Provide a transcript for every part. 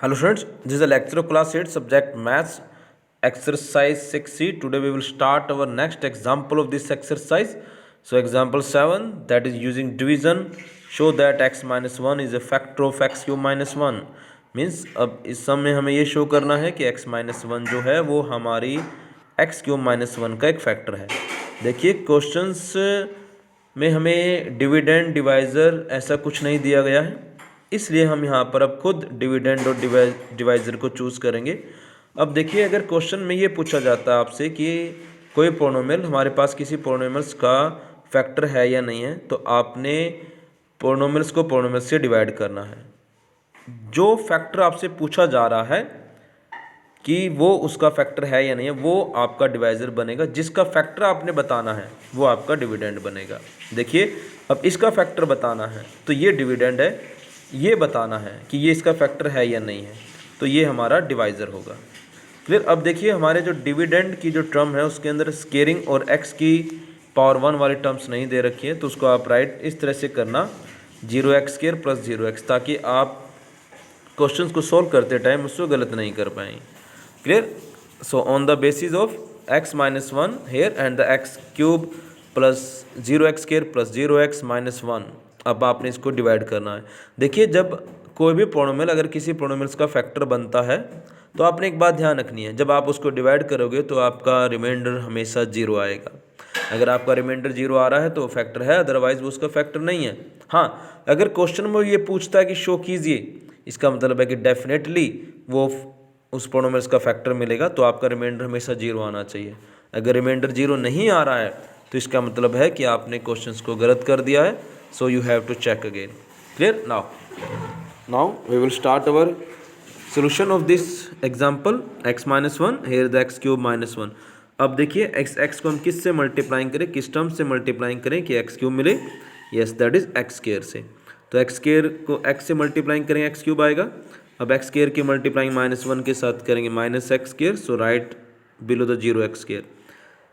Hello students, this is a lecture of class 8 subject maths exercise 6c. Today we will start our next example of this exercise. So example 7, that is using division, show that x minus 1 is a factor of x cube minus 1. Means अब इस सम में हमें ये show करना है कि x minus one जो है वो हमारी x क्यूब माइनस वन का एक फैक्टर है। देखिए क्वेश्चंस में हमें डिविडेंड डिवाइज़र ऐसा कुछ नहीं दिया गया है, इसलिए हम यहाँ पर अब खुद डिविडेंड और डिवाइज़र को चूज़ करेंगे। अब देखिए अगर क्वेश्चन में ये पूछा जाता है आपसे कि कोई पोलिनोमियल हमारे पास किसी पोलिनोमियल्स का फैक्टर है या नहीं है, तो आपने पोलिनोमियल्स को पोलिनोमियल्स से डिवाइड करना है। जो फैक्टर आपसे पूछा जा रहा है कि वो उसका फैक्टर है या नहीं है, वो आपका डिवाइज़र बनेगा। जिसका फैक्टर आपने बताना है वो आपका डिविडेंड बनेगा। देखिए अब इसका फैक्टर बताना है तो ये डिविडेंड है, ये बताना है कि ये इसका फैक्टर है या नहीं है, तो ये हमारा डिवाइज़र होगा। क्लियर। अब देखिए हमारे जो डिविडेंड की जो टर्म है उसके अंदर स्केयरिंग और x की पावर 1 वाली टर्म्स नहीं दे रखी है, तो उसको आप राइट इस तरह से करना 0x² + 0x, ताकि आप क्वेश्चंस को सॉल्व करते टाइम उसको गलत नहीं कर पाएँ। Clear. So on the basis of x minus 1 here and the x³ + 0x² + 0x - 1, अब आपने इसको डिवाइड करना है। देखिए जब कोई भी पोलिनोमियल अगर किसी पोलिनोमियल्स का फैक्टर बनता है तो आपने एक बात ध्यान रखनी है, जब आप उसको डिवाइड करोगे तो आपका रिमाइंडर हमेशा 0 आएगा। अगर आपका रिमाइंडर 0 आ रहा है तो फैक्टर है, अदरवाइज वो उसका फैक्टर नहीं है। हाँ, अगर क्वेश्चन में ये पूछता है कि शो कीजिए, इसका मतलब है कि डेफिनेटली वो उस पोलिनोमियल्स का फैक्टर मिलेगा, तो आपका रिमाइंडर हमेशा 0 आना चाहिए। अगर रिमाइंडर 0 नहीं आ रहा है तो इसका मतलब है कि आपने क्वेश्चंस को गलत कर दिया है। So you have to check again. Clear. Now we will start our solution of this example x minus 1 here the x³ minus 1। अब देखिए x को हम किस से मल्टीप्लाइंग करें, किस टर्म से मल्टीप्लाइंग करें कि x³ मिले। यस, दैट इज x² से। तो x² को x से मल्टीप्लाइंग करेंगे x³ आएगा। अब x² की मल्टीप्लाइंग -1 के साथ करेंगे -x², so right below the 0x²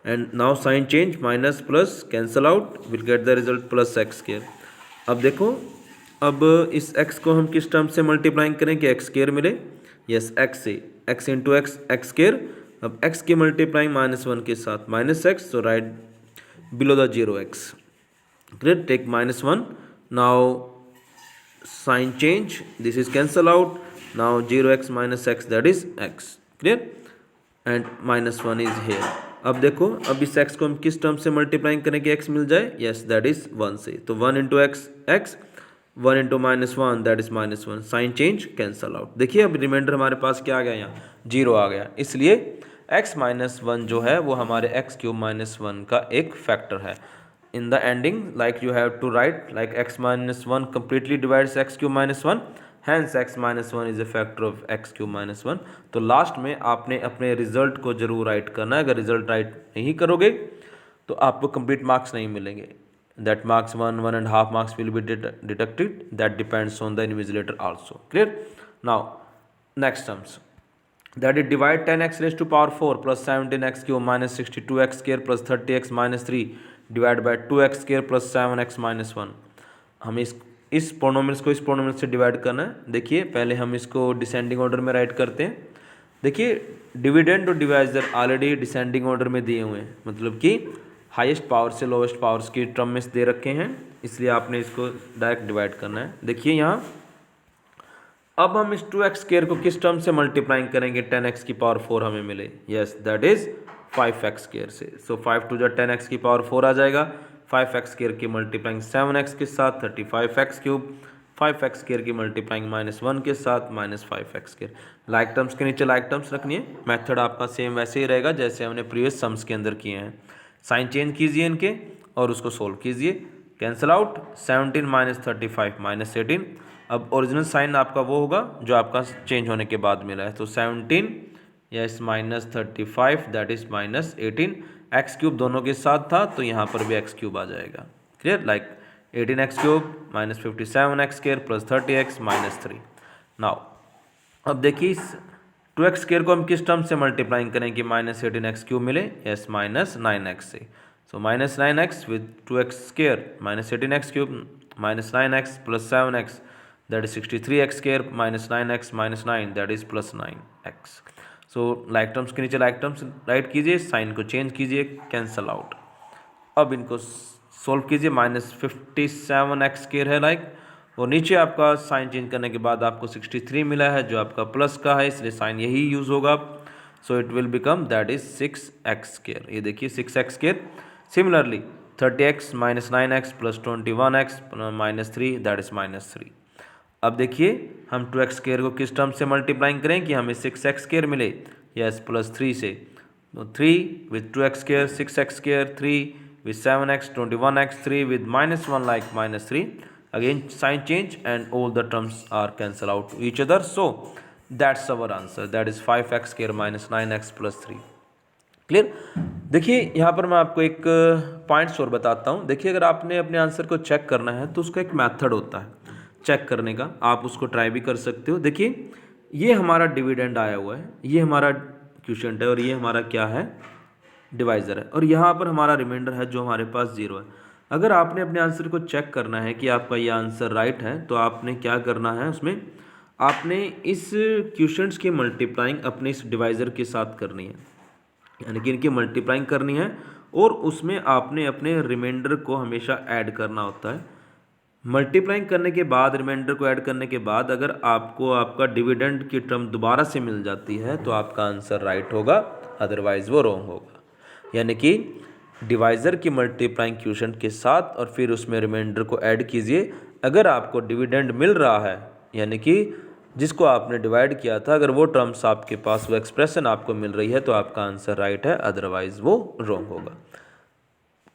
and now sign change, minus plus cancel out, will get the result +x²। अब देखो अब इस x को हम किस टर्म से मल्टीप्लाइंग करें कि x² मिले। यस, x से, x इंटू x²। अब x की मल्टीप्लाइंग -1 के साथ -x, so right below the 0x। Great, take -1, now sign change, this is cancel out, now 0x - x that is x। Clear. And -1 is here. अब देखो अब इस x को हम किस टर्म से मल्टीप्लाइंग करें कि x मिल जाए। यस, दैट इज 1 से, तो 1 into x, 1 into -1 that is -1, sign change cancel out. देखिए अब रिमाइंडर हमारे पास क्या आ गया, यहाँ 0 आ गया, इसलिए x माइनस 1 जो है वो हमारे x³ -1 का एक फैक्टर है। In the ending like you have to write like x minus 1 completely divides x³ -1, hence x minus 1 is a factor of x³ -1। तो लास्ट में आपने अपने रिजल्ट को जरूर राइट करना है। अगर रिजल्ट राइट नहीं करोगे तो आपको कंप्लीट मार्क्स नहीं मिलेंगे। That marks 1.5 marks will be deducted. That depends on the invigilator also. Clear. Now next terms, that is divide 10x raised to power 4 plus 17x³ minus 62x² plus 30x minus 3 divided by 2x² plus 7x minus 1। हम इस polynomials को इस polynomial से divide करना है। देखिए पहले हम इसको डिसेंडिंग ऑर्डर में राइट करते हैं। देखिए डिविडेंड और डिवाइजर ऑलरेडी डिसेंडिंग ऑर्डर में दिए हुए हैं, मतलब कि हाईएस्ट पावर से लोवेस्ट पावर्स की टर्म में दे रखे हैं, इसलिए आपने इसको डायरेक्ट डिवाइड करना है। देखिए यहाँ अब हम इस 2x² को किस टर्म से मल्टीप्लाइंग करेंगे 10x की पावर 4 हमें मिले। यस, दैट इज 5x² से। सो 5 × 10x की पावर 4 आ जाएगा। 5x² की मल्टीप्लाइंग 7x के साथ 35x³, 5x² की मल्टीप्लाइंग -1 के साथ -5x²। लाइक टर्म्स के नीचे लाइक टर्म्स रखनी है। मेथड आपका सेम वैसे ही रहेगा जैसे हमने प्रीवियस सम्स के अंदर किए हैं। साइन चेंज कीजिए इनके और उसको सोल्व कीजिए। Cancel out, 17 - 35 - 18। अब ओरिजिनल साइन आपका वो होगा जो आपका चेंज होने के बाद मिला है, तो 17 यस -35 दैट इज -18। x³ दोनों के साथ था तो यहाँ पर भी x³ आ जाएगा। Clear. Like 18x³ - 57x² plus 30x - 3। Now अब देखिए इस 2x² को हम किस टर्म से मल्टीप्लाइंग करें कि -18x³ मिले। यस, -9x से। सो -9x with 2x² -18x³ -9x plus 7x that is 63x square minus 9x minus 9 that is plus 9x. So like terms के नीचे लाइक टर्म्स राइट कीजिए, साइन को चेंज कीजिए, कैंसल आउट. अब इनको solve कीजिए. Minus 57x square है like, और नीचे आपका साइन चेंज करने के बाद आपको 63 मिला है जो आपका प्लस का है, इसलिए साइन यही यूज़ होगा. So it will become that is 6x square. ये देखिए 6x square. Similarly 30x minus 9x plus 21x minus 3 that is minus 3. अब देखिए हम 2x स्क्वायर को किस टर्म से मल्टीप्लाइंग करें कि हमें 6x स्क्वायर मिले. यस, प्लस 3 से. तो 3 with 2x square, 6x square, 3 with 7x, 21x, 3 with minus 1 like minus 3. Again sign change and all the terms are cancel out to each other. So that's our answer. That is 5x square minus 9x plus 3. Clear. देखिए यहाँ पर मैं आपको एक points और बताता हूँ. देखिए अगर आपने अपने आंसर को चेक करना है तो उसका एक मेथड होता है चेक करने का, आप उसको ट्राई भी कर सकते हो. देखिए ये हमारा डिविडेंड आया हुआ है, ये हमारा क्वोशिएंट है और ये हमारा क्या है, डिवाइज़र है, और यहाँ पर हमारा रिमाइंडर है जो हमारे पास 0 है. अगर आपने अपने आंसर को चेक करना है कि आपका ये आंसर राइट है तो आपने क्या करना है, उसमें आपने इस क्वोशिएंट्स की मल्टीप्लाइंग अपने इस डिवाइज़र के साथ करनी है, यानी कि इनकी मल्टीप्लाइंग करनी है, और उसमें आपने अपने रिमाइंडर को हमेशा ऐड करना होता है. मल्टीप्लाइंग करने के बाद, रिमाइंडर को ऐड करने के बाद अगर आपको आपका डिविडेंड की टर्म दोबारा से मिल जाती है तो आपका आंसर राइट होगा, अदरवाइज वो रॉन्ग होगा. यानी कि डिवाइज़र की मल्टीप्लाइंग क्वोशिएंट के साथ और फिर उसमें रिमाइंडर को ऐड कीजिए. अगर आपको डिविडेंड मिल रहा है, यानी कि जिसको आपने डिवाइड किया था, अगर वो टर्म्स आपके पास, वो एक्सप्रेशन आपको मिल रही है तो आपका आंसर राइट है, अदरवाइज वो रॉन्ग होगा.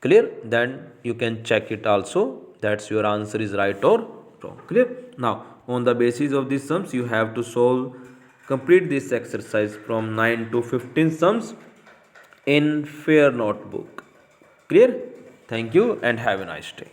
Clear? Then you can check it also. That's your answer is right or wrong. Clear? Now, on the basis of these sums, you have to complete this exercise from 9 to 15 sums in fair notebook. Clear? Thank you and have a nice day.